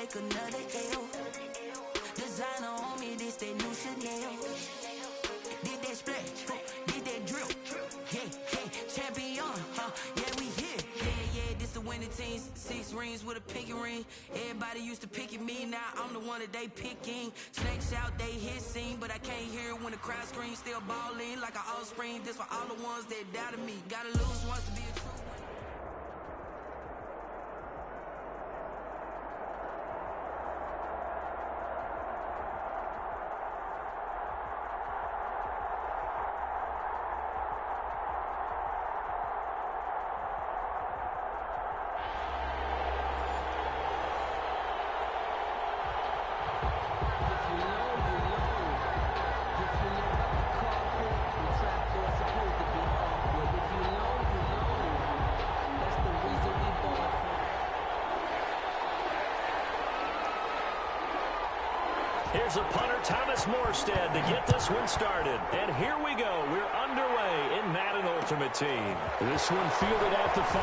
take another L. Designer on me, this that new Chanel. Did that splash, did that drip. Yeah, champion, yeah, we here. Yeah, this the winning teams. 6 rings with a pinky ring. Everybody used to pick at me, now I'm the one that they picking. Snakes out, they hit scene, but I can't hear it when the crowd screams. Still balling like an offspring. This for all the ones that doubted me. Gotta lose once to be a true winner. Here's a punter, Thomas Morstead, to get this one started. And here we go. We're underway in Madden Ultimate Team. This one fielded at the 5.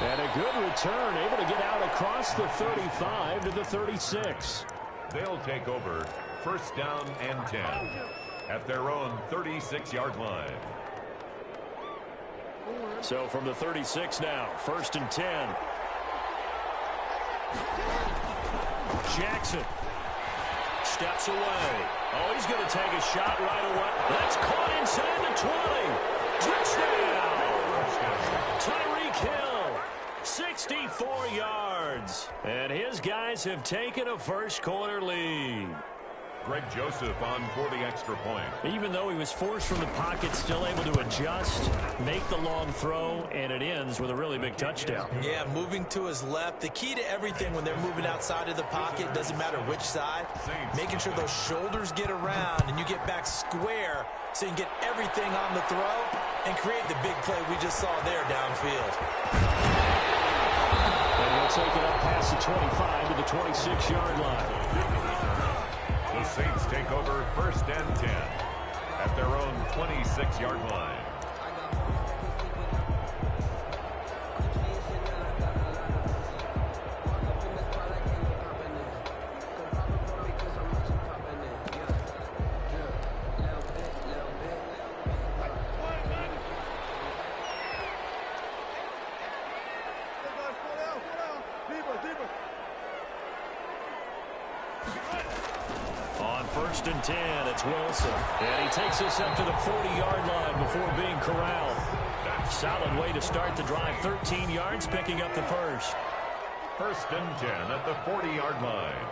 And a good return, able to get out across the 35 to the 36. They'll take over first down and 10 at their own 36-yard line. So from the 36 now, first and 10. Jackson steps away. Oh, he's going to take a shot right away. That's caught inside the 20. Touchdown! Tyreek Hill, 64 yards. And his guys have taken a first-quarter lead. Greg Joseph on for the extra point. Even though he was forced from the pocket, still able to adjust, make the long throw, and it ends with a really big touchdown. Yeah, moving to his left. The key to everything when they're moving outside of the pocket, doesn't matter which side, making sure those shoulders get around and you get back square so you can get everything on the throw and create the big play we just saw there downfield. And he'll take it up past the 25 to the 26-yard line. The Saints take over first and 10 at their own 26-yard line. First and 10, it's Wilson. And he takes us up to the 40-yard line before being corralled. Solid way to start the drive. 13 yards, picking up the first. First and 10 at the 40-yard line.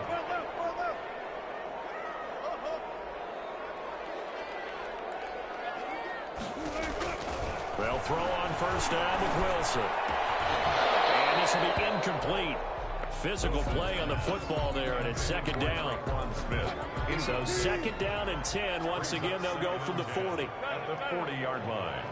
They'll throw on first down with Wilson. And this will be incomplete. Physical play on the football there, and it's second down. So second down and 10. Once again, they'll go from the 40. At the 40-yard line.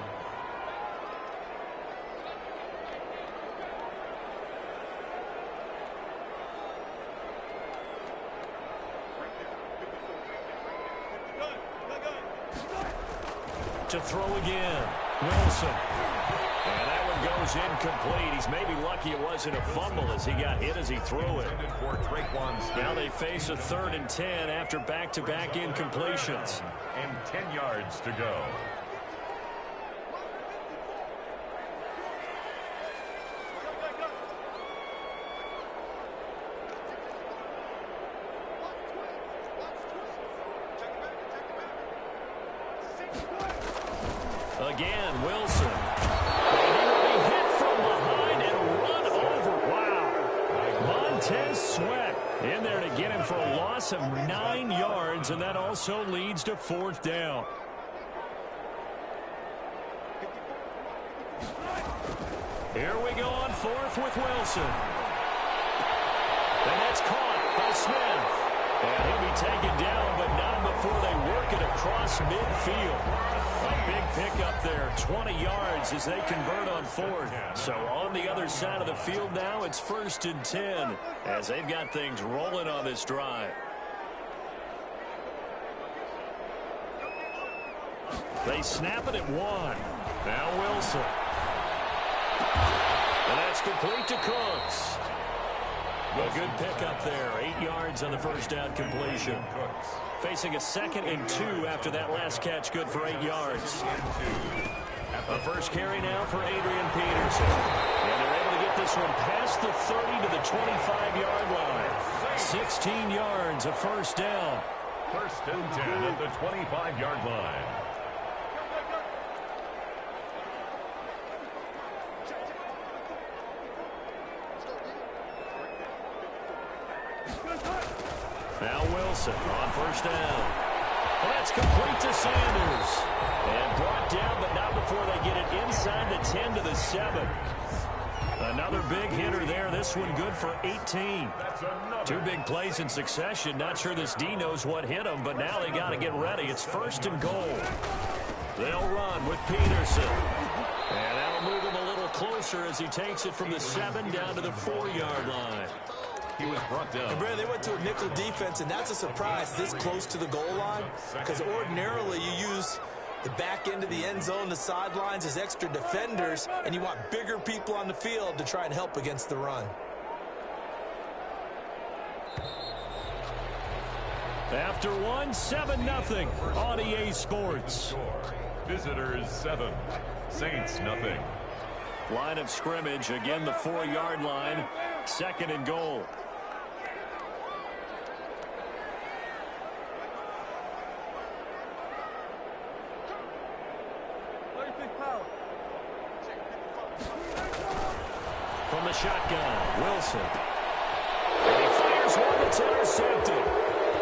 To throw again, Wilson. And that one goes incomplete. He's maybe lucky it wasn't a fumble as he got hit as he threw it. Now they face a 3rd and 10 after back-to-back incompletions. And 10 yards to go. Again, Wilson. And he will be hit from behind and run over. Wow. Montez Sweat in there to get him for a loss of 9 yards, and that also leads to 4th down. Here we go on 4th with Wilson. And that's caught by Smith. And he'll be taken down, but not before they work it across midfield. A big pickup there, 20 yards as they convert on 4th. So on the other side of the field now, it's 1st and 10 as they've got things rolling on this drive. They snap it at 1. Now Wilson. And that's complete to Cooks. A good pickup there. 8 yards on the first down completion. Facing a 2nd and 2 after that last catch, good for 8 yards. A first carry now for Adrian Peterson. And they're able to get this one past the 30 to the 25-yard line. 16 yards, a first down. First and 10 at the 25-yard line. Now Wilson on first down. And that's complete to Sanders. And brought down, but not before they get it inside the 10 to the 7. Another big hitter there. This one good for 18. 2 big plays in succession. Not sure this D knows what hit him, but now they got to get ready. It's first and goal. They'll run with Peterson. And that'll move him a little closer as he takes it from the 7 down to the 4-yard line. He was brought down. And Brandon, they went to a nickel defense, and that's a surprise this close to the goal line, because ordinarily you use the back end of the end zone, the sidelines as extra defenders, and you want bigger people on the field to try and help against the run. After one, 7-0 on EA Sports. Visitors 7, Saints nothing. Line of scrimmage, again the 4-yard line, 2nd and goal. From the shotgun, Wilson. And he fires one that's intercepted.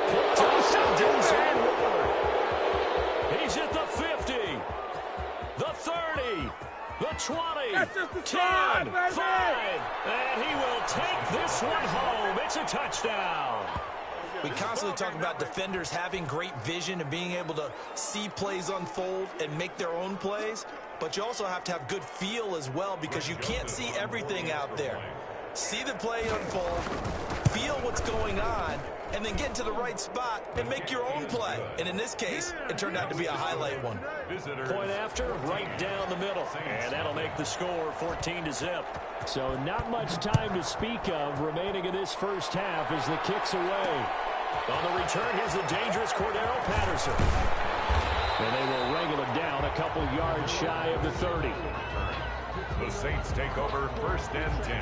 Picked up Denzel Ward. He's at the 50, the 30, the 20, 10, 5, and he will take this one home. It's a touchdown. We constantly talk about defenders having great vision and being able to see plays unfold and make their own plays, but you also have to have good feel as well, because you can't see everything out there. See the play unfold, feel what's going on, and then get to the right spot and make your own play. And in this case, it turned out to be a highlight one. Point after, right down the middle. And that'll make the score 14-0. So not much time to speak of remaining in this first half as the kick's away. On the return, here's the dangerous Cordero Patterson. And they will wrangle him down a couple yards shy of the 30. The Saints take over first and 10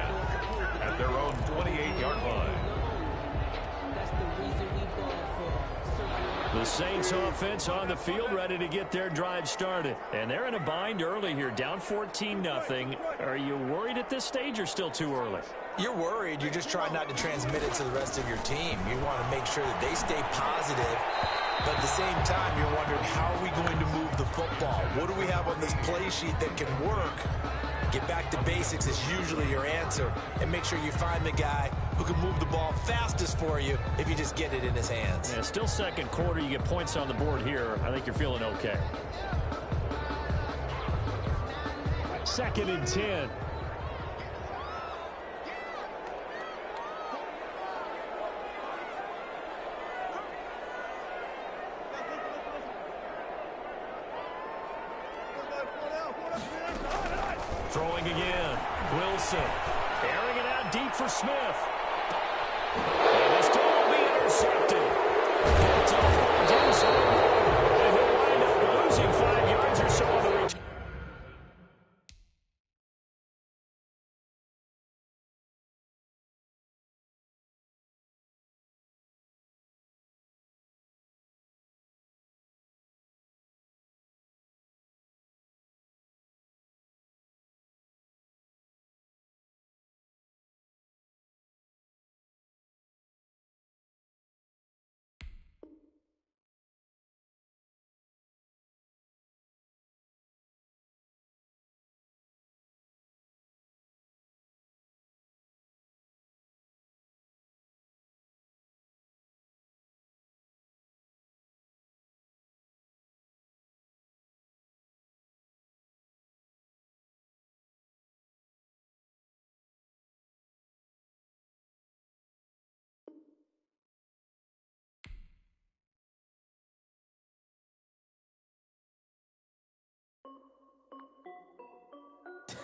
at their own 28-yard line. The Saints offense on the field, ready to get their drive started. And they're in a bind early here, down 14-0. Are you worried at this stage or still too early? You're worried. You're just trying not to transmit it to the rest of your team. You want to make sure that they stay positive. But at the same time, you're wondering, how are we going to move the football? What do we have on this play sheet that can work? Get back to basics is usually your answer. And make sure you find the guy who can move the ball fastest for you if you just get it in his hands. Yeah, still second quarter. You get points on the board here. I think you're feeling okay. 2nd and 10. Throwing again. Wilson. Airing it out deep for Smith. And this time will be intercepted. It's off by Denzel.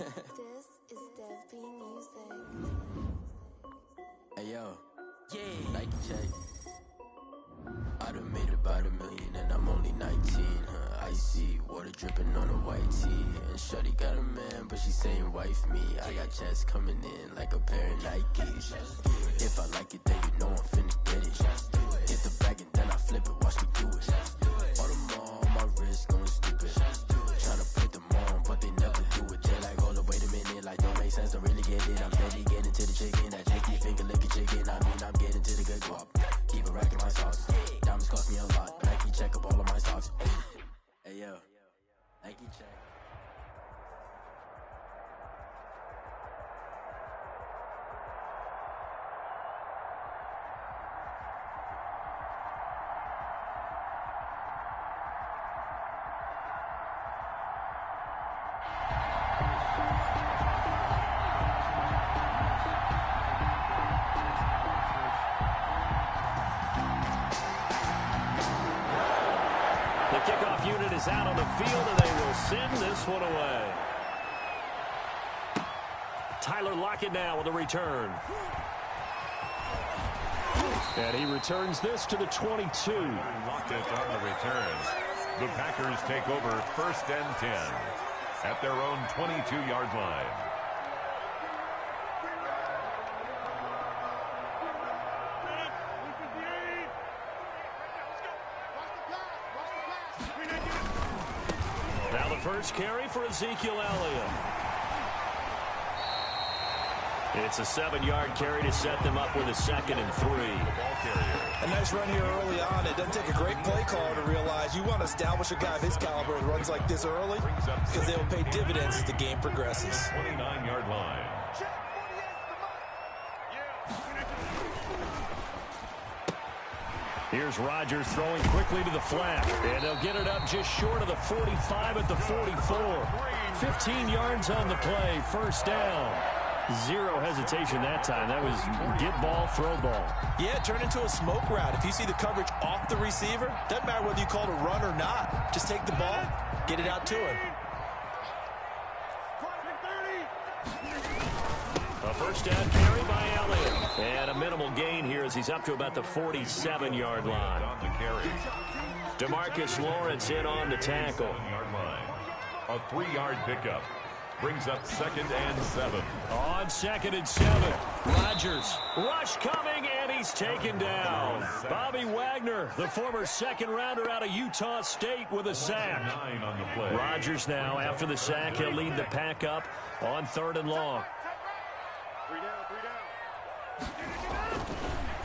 This is Dev B Music. Hey yo, yeah, Nike check. I done made about $1 million and I'm only 19. Icy water dripping on a white tee. And shorty got a man, but she saying wife me. I got checks coming in like a pair of Nikes. If I like it, then you know I'm finna get it. Hit the bag and then I flip it, watch me do it. All them all on my wrist going stupid. Tryna put them on, but they never do it. They're like, hold up, wait a minute, like don't make sense, don't really get it. I'm steady getting to the chicken, that chicky finger licking chicken. I mean, I'm getting to the good guap. Keep it racking my socks. Diamonds cost me a lot. Nike check up all of my stocks. Hey yo, Nike check. The kickoff unit is out on the field, and they will send this one away. Tyler Lockett now with a return. And he returns this to the 22. Lockett on the return. The Packers take over 1st and 10 at their own 22-yard line. Now the first carry for Ezekiel Elliott. It's a 7-yard carry to set them up with a 2nd and 3. A nice run here early on. It doesn't take a great play caller to realize you want to establish a guy of his caliber who runs like this early because they will pay dividends as the game progresses. 29-yard line. Here's Rodgers throwing quickly to the flat. And they'll get it up just short of the 45 at the 44. 15 yards on the play. First down. Zero hesitation that time. That was get ball, throw ball. Yeah, turn into a smoke route. If you see the coverage off the receiver, doesn't matter whether you call it a run or not. Just take the ball, get it out to him. A first down carry by Elliott. And a minimal gain here as he's up to about the 47-yard line. On the carry. DeMarcus Lawrence in on the tackle. 7-yard line. A 3-yard pickup. Brings up 2nd and 7. On 2nd and 7. Rodgers. Rush coming, and he's taken down. Bobby Wagner, the former second-rounder out of Utah State with a sack. 9 on the play. Rodgers now, after the sack, he'll lead the pack up on 3rd and long.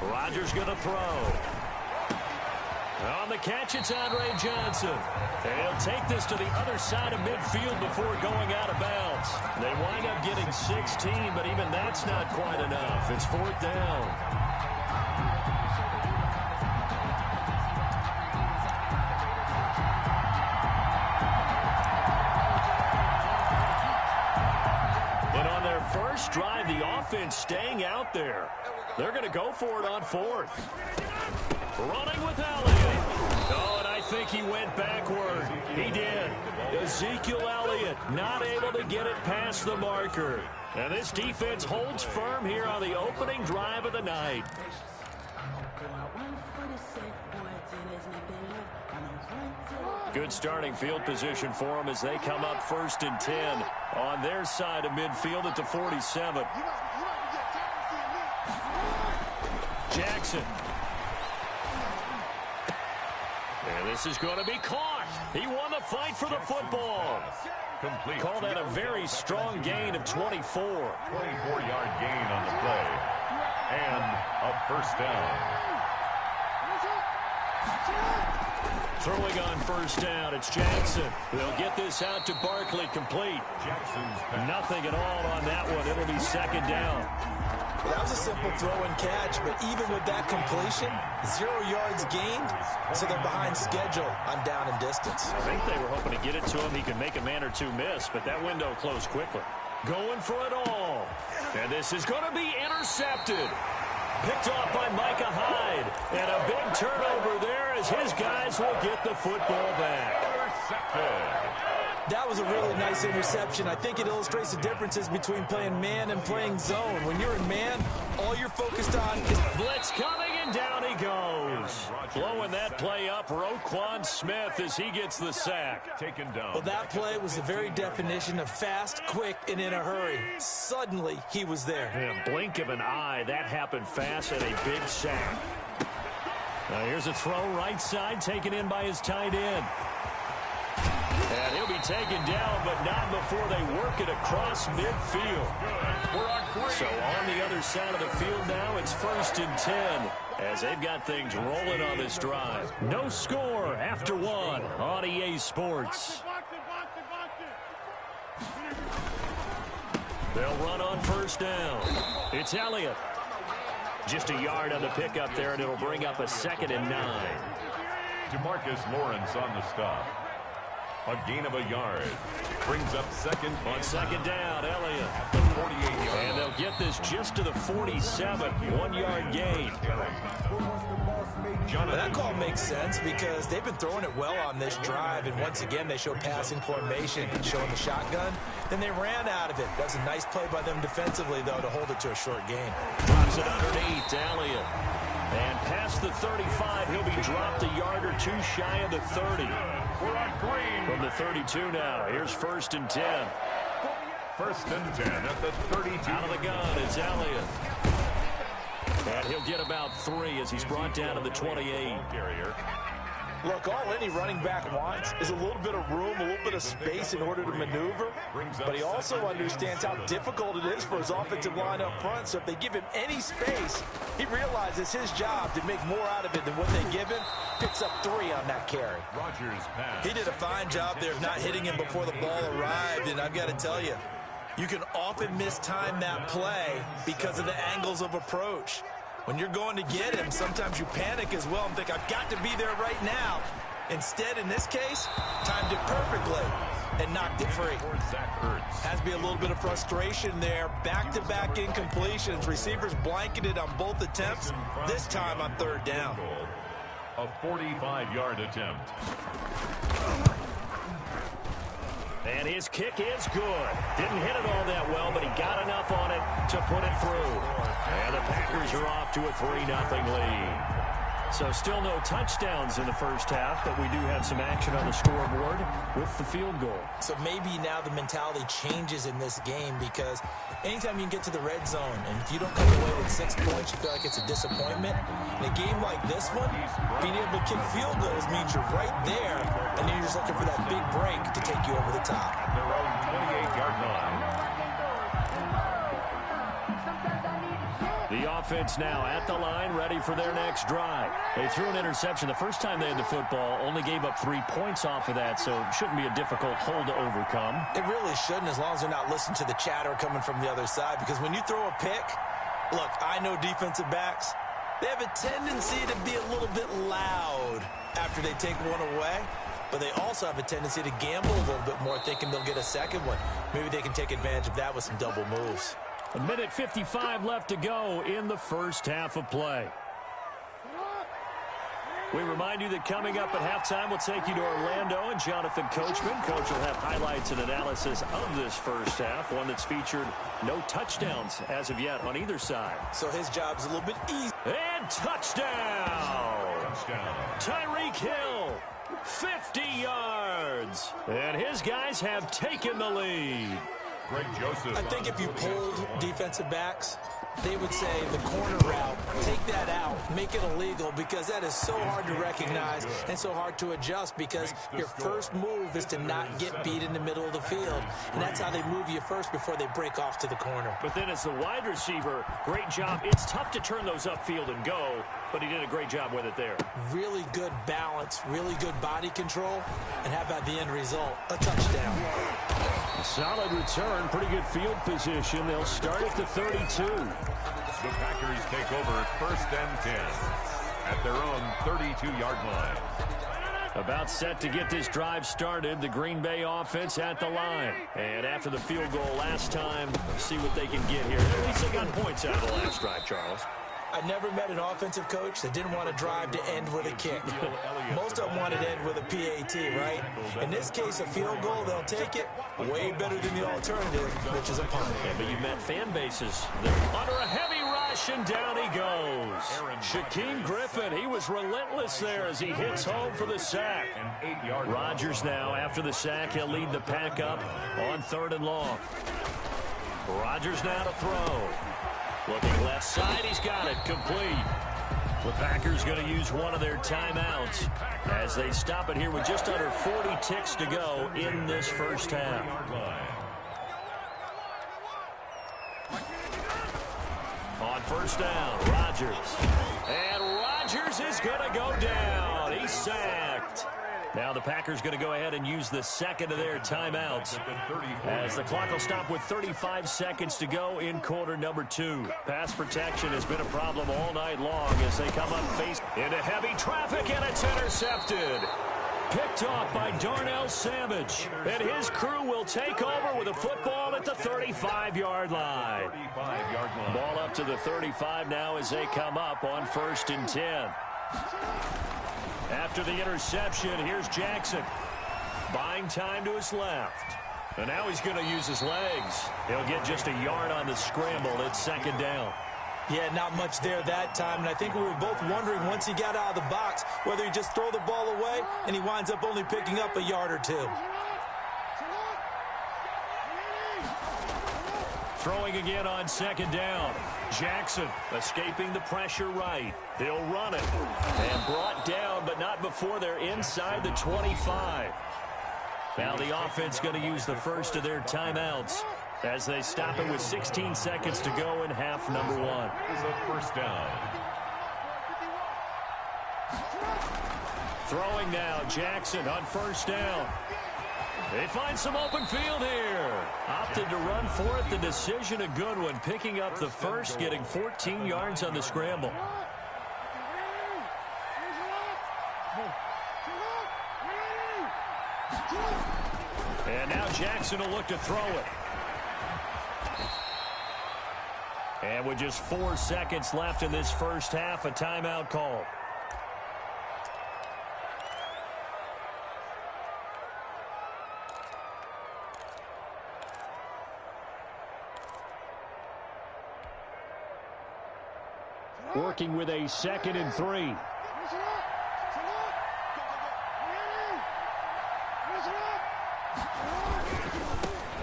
Rodgers going to throw. On the catch, it's Andre Johnson. And he'll take this to the other side of midfield before going out of bounds. They wind up getting 16, but even that's not quite enough. It's 4th down. And on their first drive, the offense staying out there. They're going to go for it on 4th. Running with Elliott. Oh, and I think he went backward. He did. Ezekiel Elliott not able to get it past the marker. And this defense holds firm here on the opening drive of the night. Good starting field position for them as they come up 1st and 10 on their side of midfield at the 47. Jackson. And this is going to be caught. He won the fight for the football. Complete. Call that a very strong gain of 24. 24-yard gain on the play. And a first down. Throwing on first down, it's Jackson. They'll get this out to Barkley, complete. Jackson's pass. Nothing at all on that one. It'll be 2nd down. Well, that was a simple throw and catch, but even with that completion, 0 yards gained, so they're behind schedule on down and distance. I think they were hoping to get it to him. He could make a man or two miss, but that window closed quickly. Going for it all. And this is going to be intercepted. Picked off by Micah Hyde. And a big turnover there as his guys will get the football back. Intercepted. That was a really nice interception. I think it illustrates the differences between playing man and playing zone. When you're in man, all you're focused on is blitz coming, and down he goes. Blowing that play up, Roquan Smith, as he gets the sack. Taken down. Well, that play was the very definition of fast, quick, and in a hurry. Suddenly, he was there. In a blink of an eye, that happened fast, and a big sack. Now here's a throw right side, taken in by his tight end. And he'll be taken down, but not before they work it across midfield. So on the other side of the field now, it's 1st and 10 as they've got things rolling on this drive. No score after 1 on EA Sports. They'll run on 1st down. It's Elliott. Just a yard on the pickup there, and it'll bring up a 2nd and 9. DeMarcus Lawrence on the stop. A gain of a yard. Brings up 2nd. On 2nd down, Elliott. 48-yard. And they'll get this just to the 47. 1-yard gain. That call makes sense because they've been throwing it well on this drive, and once again they showed passing formation, showing the shotgun. Then they ran out of it. That was a nice play by them defensively, though, to hold it to a short gain. Drops it underneath, Elliott. And past the 35, he'll be dropped a yard or two shy of the 30. From the 32 now, here's 1st and 10. 1st and 10 at the 32. Out of the gun, it's Elliott. And he'll get about 3 as he's brought down to the 28. Look, all any running back wants is a little bit of room, a little bit of space in order to maneuver. But he also understands how difficult it is for his offensive line up front. So if they give him any space, he realizes his job to make more out of it than what they give him. Picks up 3 on that carry. He did a fine job there of not hitting him before the ball arrived. And I've got to tell you, you can often mistime that play because of the angles of approach. When you're going to get him, sometimes you panic as well and think, I've got to be there right now. Instead, in this case, timed it perfectly and knocked it free. Has to be a little bit of frustration there. Back-to-back incompletions. Receivers blanketed on both attempts, this time on 3rd down. A 45-yard attempt. And his kick is good. Didn't hit it all that well, but he got enough on it to put it through. And the Packers are off to a 3-0 lead. So still no touchdowns in the first half, but we do have some action on the scoreboard with the field goal. So maybe now the mentality changes in this game because anytime you can get to the red zone and if you don't come away with 6 points, you feel like it's a disappointment. In a game like this one, being able to kick field goals means you're right there, and then you're just looking for that big break to take you over the top. At their own 28-yard line. The offense now at the line, ready for their next drive. They threw an interception the first time they had the football, only gave up 3 points off of that, so it shouldn't be a difficult hole to overcome. It really shouldn't, as long as they're not listening to the chatter coming from the other side, because when you throw a pick, look, I know defensive backs, they have a tendency to be a little bit loud after they take one away, but they also have a tendency to gamble a little bit more, thinking they'll get a second one. Maybe they can take advantage of that with some double moves. 1:55 left to go in the first half of play. We remind you that coming up at halftime, we'll take you to Orlando and Jonathan Coachman. Coach will have highlights and analysis of this first half, one that's featured no touchdowns as of yet on either side. So his job's a little bit easy. And touchdown! Tyreek Hill, 50 yards. And his guys have taken the lead. Greg Joseph. I think if you polled defensive backs, they would say the corner route, take that out, make it illegal, because that is so hard to recognize and so hard to adjust, because your first move is to not get beat in the middle of the field, and that's how they move you first before they break off to the corner. But then as the wide receiver, great job. It's tough to turn those upfield and go, but he did a great job with it there. Really good balance, really good body control, and how about the end result? A touchdown. Solid return, pretty good field position. They'll start at the 32. The Packers take over 1st and 10 at their own 32-yard line. About set to get this drive started. The Green Bay offense at the line. And after the field goal last time, see what they can get here. At least they got points out of the last drive, Charles. I never met an offensive coach that didn't want to drive to end with a kick. Most of them wanted to end with a PAT, right? In this case, a field goal, they'll take it way better than the alternative, which is a punt. Yeah, but you've met fan bases that are under a heavy rush, and down he goes. Shaquem Griffin, he was relentless there as he hits home for the sack. Rodgers now, after the sack, he'll lead the pack up on 3rd and long. Rodgers now to throw. Looking left side, he's got it, complete. The Packers going to use one of their timeouts as they stop it here with just under 40 ticks to go in this first half. On 1st down, Rodgers. And Rodgers is going to go down. He's sacked. Now the Packers going to go ahead and use the second of their timeouts as the clock will stop with 35 seconds to go in quarter number 2. Pass protection has been a problem all night long as they come up face into heavy traffic, and it's intercepted. Picked off by Darnell Savage, and his crew will take over with a football at the 35-yard line. Ball up to the 35 now as they come up on 1st and 10. After the interception, here's Jackson. Buying time to his left. And now he's going to use his legs. He'll get just a yard on the scramble. It's 2nd down. Yeah, not much there that time. And I think we were both wondering once he got out of the box whether he just throw the ball away and he winds up only picking up a yard or 2. Throwing again on 2nd down. Jackson escaping the pressure right. He'll run it. And brought down, but not before they're inside the 25. Now the offense going to use the first of their timeouts as they stop it with 16 seconds to go in half number 1. Is a 1st down. Throwing now, Jackson on 1st down. They find some open field here. Opted to run for it. The decision a good one. Picking up the first, getting 14 yards on the scramble. And now Jackson will look to throw it. And with just 4 seconds left in this first half, a timeout call. Working with a 2nd and 3.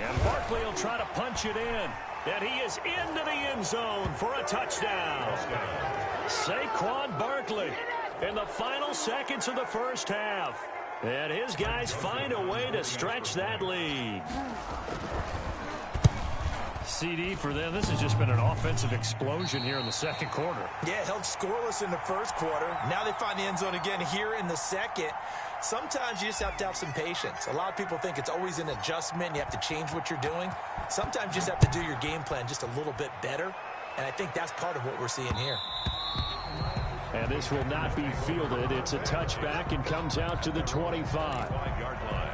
And Barkley will try to punch it in. And he is into the end zone for a touchdown. Saquon Barkley in the final seconds of the first half. And his guys find a way to stretch that lead. CD for them. This has just been an offensive explosion here in the 2nd quarter. Yeah, held scoreless in the 1st quarter. Now they find the end zone again here in the 2nd. Sometimes you just have to have some patience. A lot of people think it's always an adjustment. You have to change what you're doing. Sometimes you just have to do your game plan just a little bit better. And I think that's part of what we're seeing here. And this will not be fielded. It's a touchback and comes out to the 25. 5-yard line.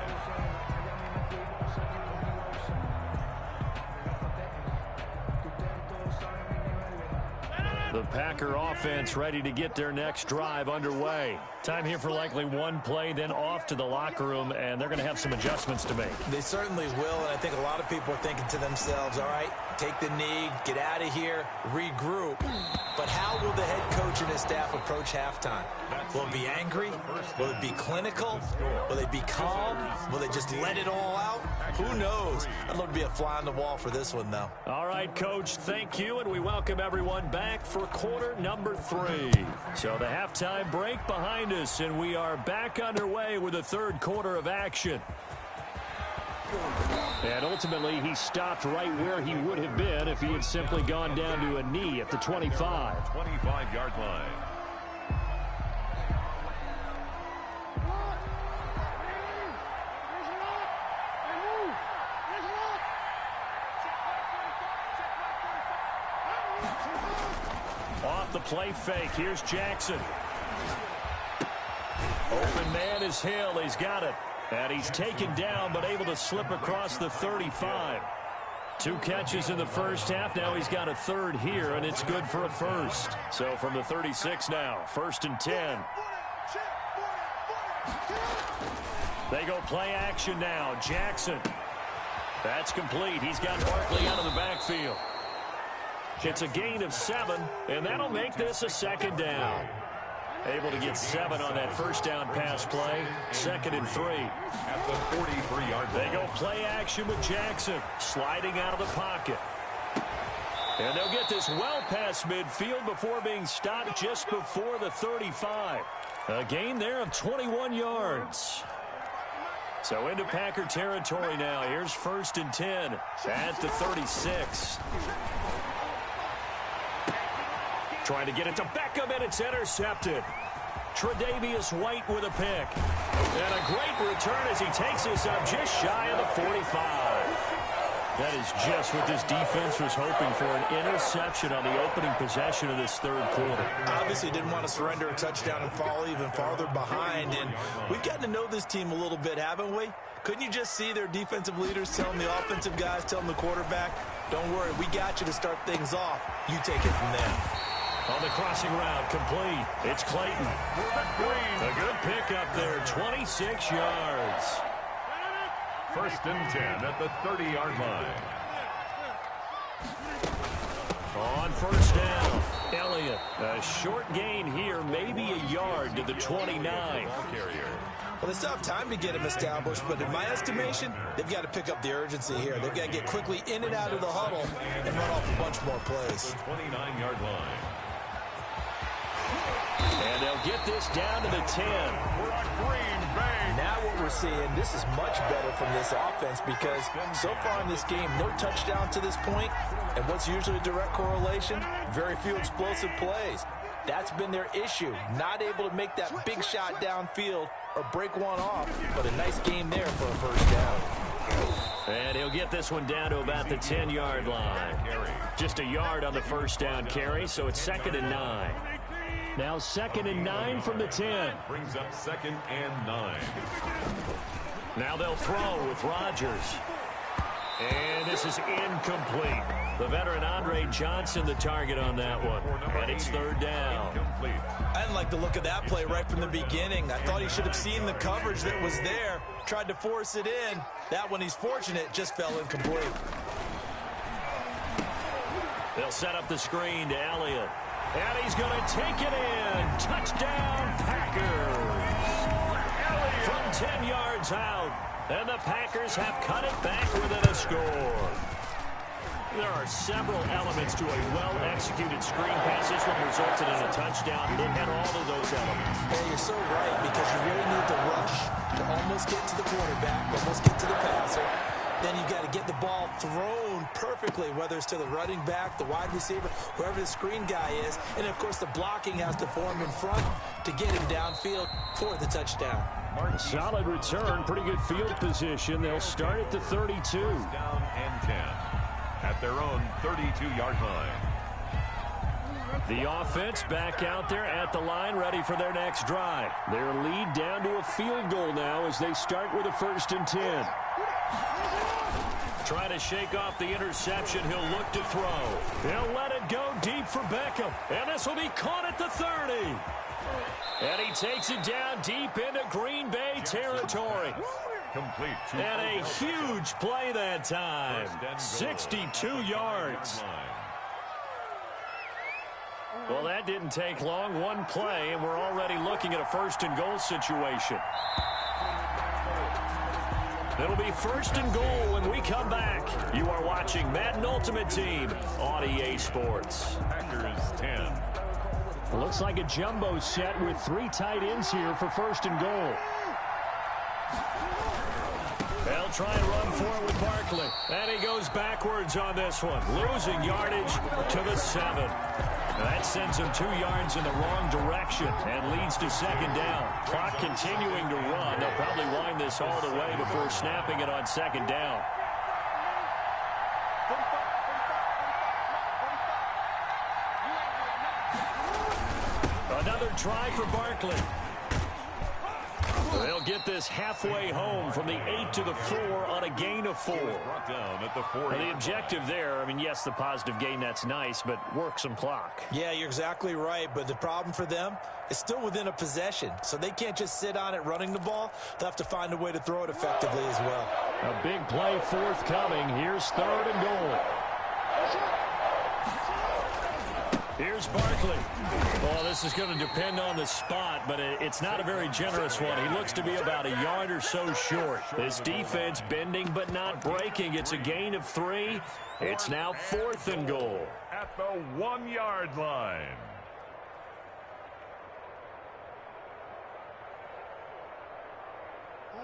The Packer offense ready to get their next drive underway. Time here for likely one play, then off to the locker room, and they're going to have some adjustments to make. They certainly will, and I think a lot of people are thinking to themselves, all right, take the knee, get out of here, regroup. But how will the head coach and his staff approach halftime? Will it be angry? Will it be clinical? Will they be calm? Will they just let it all out? Who knows? I'd love to be a fly on the wall for this one, though. All right, Coach, thank you, and we welcome everyone back for quarter number 3. So the halftime break behind us, and we are back underway with the 3rd quarter of action. And ultimately, he stopped right where he would have been if he had simply gone down to a knee at the 25. 25-yard line. Off the play fake, here's Jackson. Open man is Hill, he's got it. And he's taken down but able to slip across the 35. 2 catches in the first half. Now he's got a third here, and it's good for a first. So from the 36 now, 1st and 10. They go play action now. Jackson. That's complete. He's got Barkley out of the backfield. It's a gain of 7, and that'll make this a 2nd down. Able to get 7 on that first down pass play. 2nd and 3. At the 43-yard line. They go play action with Jackson. Sliding out of the pocket. And they'll get this well past midfield before being stopped just before the 35. A gain there of 21 yards. So into Packer territory now. Here's 1st and 10 at the 36. Trying to get it to Beckham, and it's intercepted. Tre'Davious White with a pick. And a great return as he takes this up just shy of the 45. That is just what this defense was hoping for, an interception on the opening possession of this 3rd quarter. Obviously didn't want to surrender a touchdown and fall even farther behind. And we've gotten to know this team a little bit, haven't we? Couldn't you just see their defensive leaders telling the offensive guys, telling the quarterback, don't worry, we got you to start things off. You take it from them. On the crossing route, complete. It's Clayton. A good pickup there, 26 yards. 1st and 10 at the 30-yard line. On 1st down, Elliott. A short gain here, maybe a yard to the 29. Well, they still have time to get him established, but in my estimation, they've got to pick up the urgency here. They've got to get quickly in and out of the huddle and run off a bunch more plays. The 29-yard line. And they'll get this down to the 10. We're at Green Bay. Now what we're seeing, this is much better from this offense because so far in this game, no touchdown to this point, and what's usually a direct correlation, very few explosive plays. That's been their issue, not able to make that big shot downfield or break one off, but a nice game there for a 1st down. And he'll get this one down to about the 10-yard line. Just a yard on the 1st down carry, so it's 2nd and 9. Now 2nd and 9 from the 10. Brings up 2nd and 9. Now they'll throw with Rodgers. And this is incomplete. The veteran Andre Johnson the target on that one. And it's 3rd down. Incomplete. I didn't like the look of that play right from the beginning. I thought he should have seen the coverage that was there, tried to force it in. That one, he's fortunate, just fell incomplete. They'll set up the screen to Elliott. And he's going to take it in. Touchdown, Packers. From 10 yards out. And the Packers have cut it back within a score. There are several elements to a well-executed screen pass. This one resulted in a touchdown. It had all of those elements. Yeah, you're so right, because you really need to rush to almost get to the quarterback, almost get to the passer. Then you've got to get the ball thrown perfectly, whether it's to the running back, the wide receiver, whoever the screen guy is. And, of course, the blocking has to form in front to get him downfield for the touchdown. Solid return, pretty good field position. They'll start at the 32. Down and 10 at their own 32-yard line. The offense back out there at the line, ready for their next drive. Their lead down to a field goal now as they start with a 1st and 10. Trying to shake off the interception. He'll look to throw. He'll let it go deep for Beckham. And this will be caught at the 30. And he takes it down deep into Green Bay territory. Complete. And a huge play that time. 62 yards. Well, that didn't take long. One play, and we're already looking at a 1st and goal situation. It'll be 1st and goal when we come back. You are watching Madden Ultimate Team on EA Sports. Packers 10. Looks like a jumbo set with 3 tight ends here for 1st and goal. They'll try and run for it with Barkley. And he goes backwards on this one, losing yardage to the 7. That sends him 2 yards in the wrong direction and leads to 2nd down. Clock continuing to run. They'll probably wind this all the way before snapping it on 2nd down. Another try for Barkley. They'll get this halfway home from the 8 to the 4 on a gain of 4. Brought down at the 4. And the objective there, I mean, yes, the positive gain, that's nice, but work some clock. Yeah, you're exactly right, but the problem for them is still within a possession, so they can't just sit on it running the ball. They'll have to find a way to throw it effectively as well. A big play forthcoming. Here's 3rd and goal. Here's Barkley. Well, this is going to depend on the spot, but it's not a very generous one. He looks to be about a yard or so short. This defense bending but not breaking. It's a gain of 3. It's now 4th and goal. At the 1-yard line.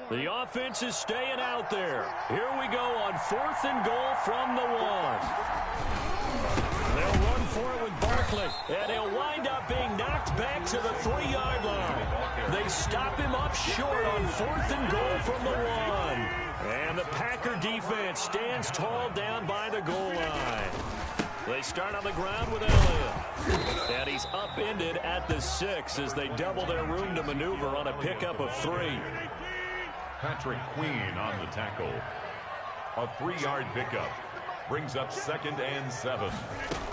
The offense is staying out there. Here we go on 4th and goal from the 1. They'll run for it with Barkley, and he'll wind up being knocked back to the 3-yard line. They stop him up short on 4th and goal from the 1. And the Packer defense stands tall down by the goal line. They start on the ground with Elliott. And he's upended at the 6 as they double their room to maneuver on a pickup of 3. Patrick Queen on the tackle. A 3-yard pickup. Brings up 2nd and 7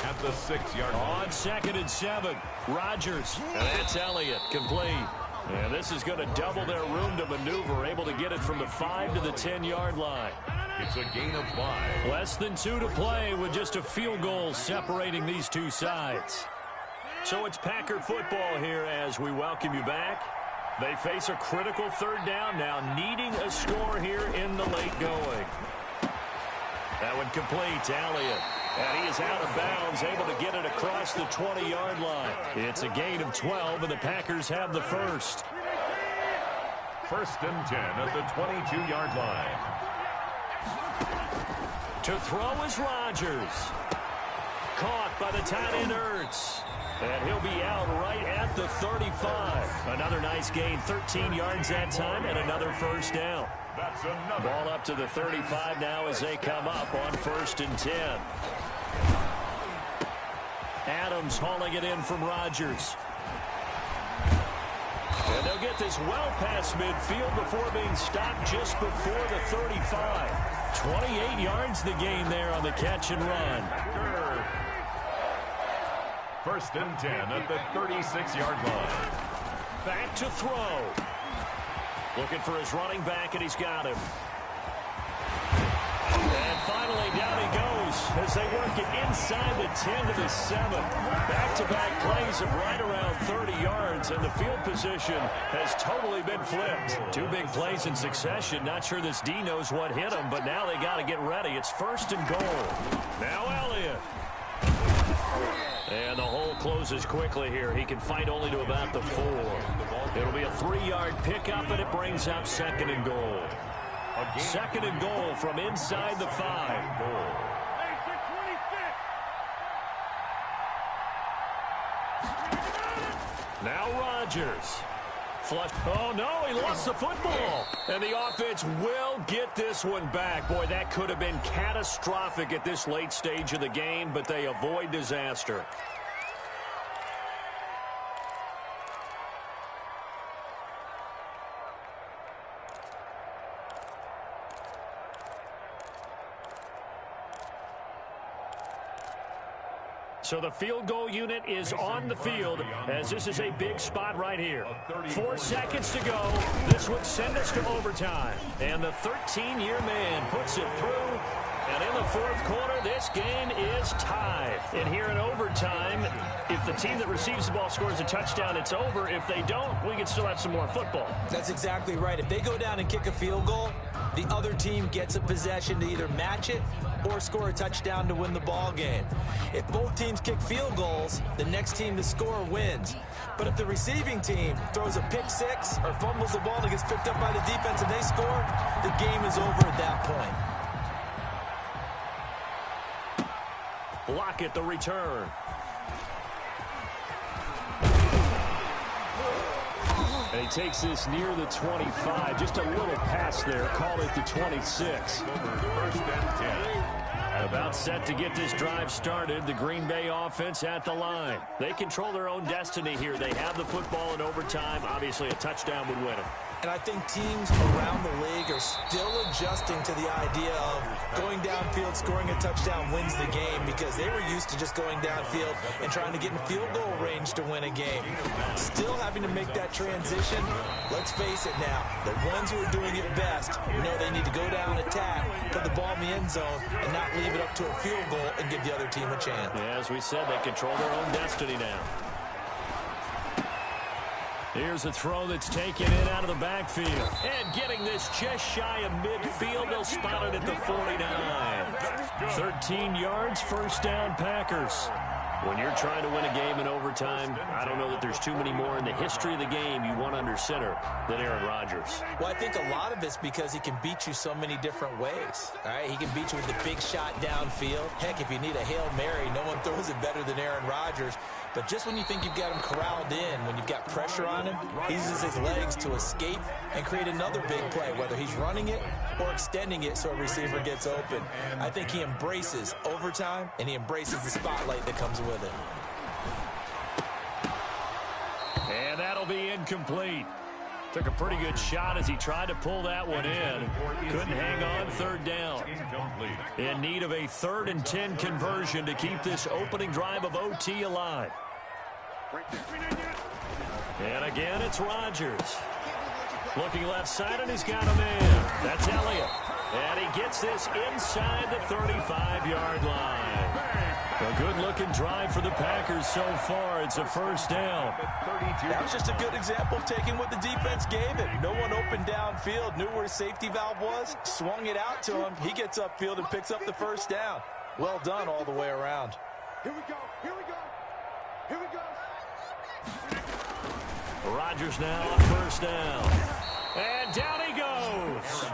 at the 6-yard line. On 2nd and 7, Rodgers. And that's Elliott, complete. And this is going to double their room to maneuver, able to get it from the 5 to the 10-yard line. It's a gain of 5. Less than 2 to play with just a field goal separating these two sides. So it's Packer football here as we welcome you back. They face a critical 3rd down now, needing a score here in the late going. That one complete to Elliott. And he is out of bounds, able to get it across the 20-yard line. It's a gain of 12, and the Packers have the 1st. 1st and 10 at the 22-yard line. To throw is Rodgers. Caught by the tight end Ertz. And he'll be out right at the 35. Another nice gain, 13 yards that time, and another 1st down. That's another. Ball up to the 35 now as they come up on 1st and 10. Adams hauling it in from Rodgers. And they'll get this well past midfield before being stopped just before the 35. 28 yards the gain there on the catch and run. 1st and 10 at the 36-yard line. Back to throw. Looking for his running back, and he's got him. And finally, down he goes as they work it inside the 10 to the 7. Back-to-back plays of right around 30 yards, and the field position has totally been flipped. 2 big plays in succession. Not sure this D knows what hit him, but now they got to get ready. It's 1st and goal. Now Elliott. And the hole closes quickly here. He can fight only to about the 4. It'll be a 3-yard pickup, and it brings up 2nd and goal. 2nd and goal from inside the 5. Now Rodgers. Flush. Oh, no, he lost the football. And the offense will get this one back. Boy, that could have been catastrophic at this late stage of the game, but they avoid disaster. So the field goal unit is on the field as this is a big spot right here. 4 seconds to go. This would send us to overtime. And the 13-year man puts it through. And in the 4th quarter, this game is tied. And here in overtime, if the team that receives the ball scores a touchdown, it's over. If they don't, we can still have some more football. That's exactly right. If they go down and kick a field goal, the other team gets a possession to either match it or score a touchdown to win the ball game. If both teams kick field goals, the next team to score wins. But if the receiving team throws a pick 6 or fumbles the ball and it gets picked up by the defense and they score, the game is over at that point. Lockett the return. And he takes this near the 25. Just a little pass there. Call it the 26. 1st and 10. About set to get this drive started. The Green Bay offense at the line. They control their own destiny here. They have the football in overtime. Obviously, a touchdown would win them. And I think teams around the league are still adjusting to the idea of going downfield, scoring a touchdown wins the game, because they were used to just going downfield and trying to get in field goal range to win a game. Still having to make that transition. Let's face it now, the ones who are doing it best know they need to go down, attack, put the ball in the end zone, and not leave it up to a field goal and give the other team a chance. Yeah, as we said, they control their own destiny now. Here's a throw that's taken in out of the backfield. And getting this just shy of midfield. They'll spot it at the 49. 13 yards, first down, Packers. When you're trying to win a game in overtime, I don't know that there's too many more in the history of the game you want under center than Aaron Rodgers. Well, I think a lot of it's because he can beat you so many different ways. All right, he can beat you with the big shot downfield. Heck, if you need a Hail Mary, no one throws it better than Aaron Rodgers. But just when you think you've got him corralled in, when you've got pressure on him, he uses his legs to escape and create another big play, whether he's running it or extending it so a receiver gets open. I think he embraces overtime, and he embraces the spotlight that comes with it. And that'll be incomplete. Took a pretty good shot as he tried to pull that one in. Couldn't hang on, third down. In need of a 3rd and 10 conversion to keep this opening drive of OT alive. And again, it's Rodgers. Looking left side, and he's got a man. That's Elliott. And he gets this inside the 35-yard line. A good-looking drive for the Packers so far. It's a first down. That was just a good example of taking what the defense gave him. No one opened downfield, knew where his safety valve was, swung it out to him. He gets upfield and picks up the first down. Well done all the way around. Here we go. Here we go. Here we go. Rodgers now on first down. And down he goes.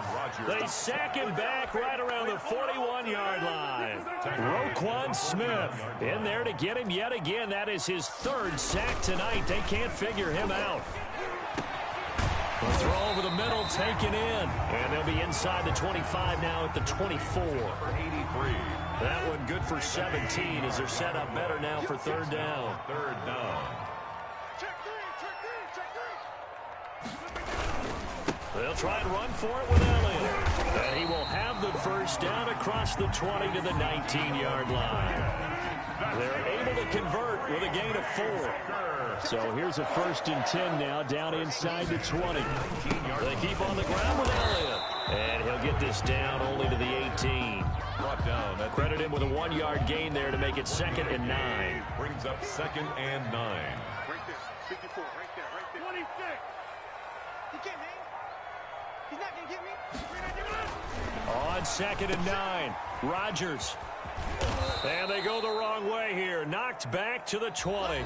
They sack him back right around the 41-yard line. Roquan Smith in there to get him yet again. That is his 3rd sack tonight. They can't figure him out. The throw over the middle taken in. And they'll be inside the 25 now at the 24. That one good for 17 as they're set up better now for 3rd down. Third down. They'll try and run for it with Elliott. And he will have the first down across the 20 to the 19-yard line. They're able to convert with a gain of 4. So here's a 1st and 10 now down inside the 20. They keep on the ground with Elliott. And he'll get this down only to the 18. Credit him with a 1-yard gain there to make it 2nd and 9. Brings up 2nd and 9. Right there. 54, right there, right there. 26. He can't hang. He's not going to get me. On 2nd and 9, Rodgers. And they go the wrong way here. Knocked back to the 20.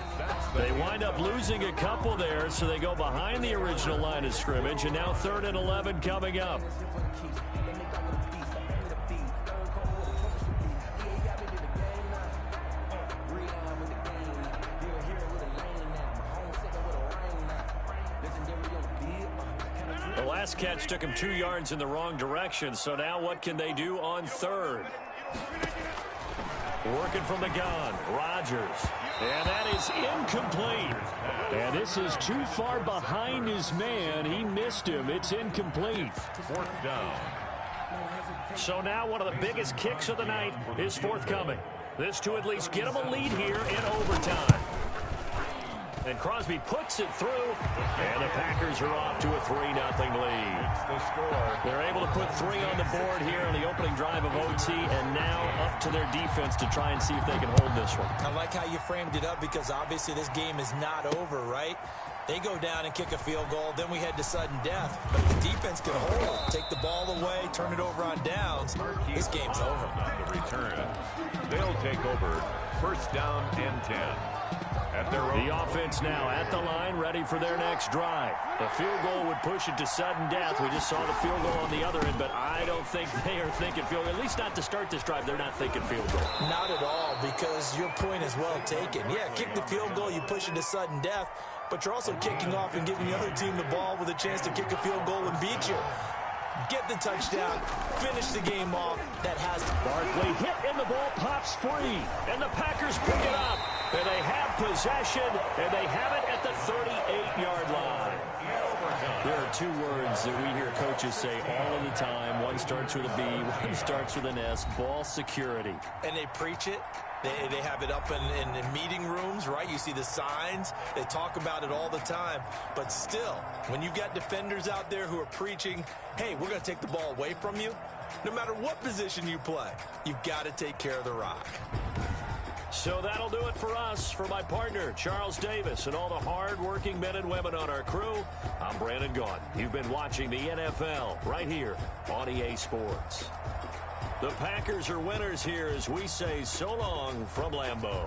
They wind up losing a couple there, so they go behind the original line of scrimmage. And now 3rd and 11 coming up. The last catch took him 2 yards in the wrong direction, so now what can they do on 3rd? Working from the gun, Rodgers. And that is incomplete. And this is too far behind his man. He missed him. It's incomplete. 4th down. So now one of the biggest kicks of the night is forthcoming. This to at least get him a lead here in overtime. And Crosby puts it through, and the Packers are off to a 3-0 lead. The score. They're able to put 3 on the board here on the opening drive of OT, and now up to their defense to try and see if they can hold this one. I like how you framed it up, because obviously this game is not over, right? They go down and kick a field goal, then we head to sudden death. But if the defense can hold it, take the ball away, turn it over on downs, this game's over. On the return, they'll take over 1st down and 10. At their own. The offense now at the line, ready for their next drive. The field goal would push it to sudden death. We just saw the field goal on the other end, but I don't think they are thinking field goal. At least not to start this drive. They're not thinking field goal. Not at all, because your point is well taken. Yeah, kick the field goal, you push it to sudden death, but you're also kicking off and giving the other team the ball with a chance to kick a field goal and beat you. Get the touchdown, finish the game off. That has to. Barkley hit and the ball pops free, and the Packers pick it up. And they have possession, and they have it at the 38-yard line. There are two words that we hear coaches say all of the time. One starts with a B, one starts with an S, ball security. And they preach it. They have it up in meeting rooms, right? You see the signs. They talk about it all the time. But still, when you've got defenders out there who are preaching, hey, we're going to take the ball away from you, no matter what position you play, you've got to take care of the rock. So that'll do it for us. For my partner, Charles Davis, and all the hard-working men and women on our crew, I'm Brandon Gaudin. You've been watching the NFL right here on EA Sports. The Packers are winners here as we say so long from Lambeau.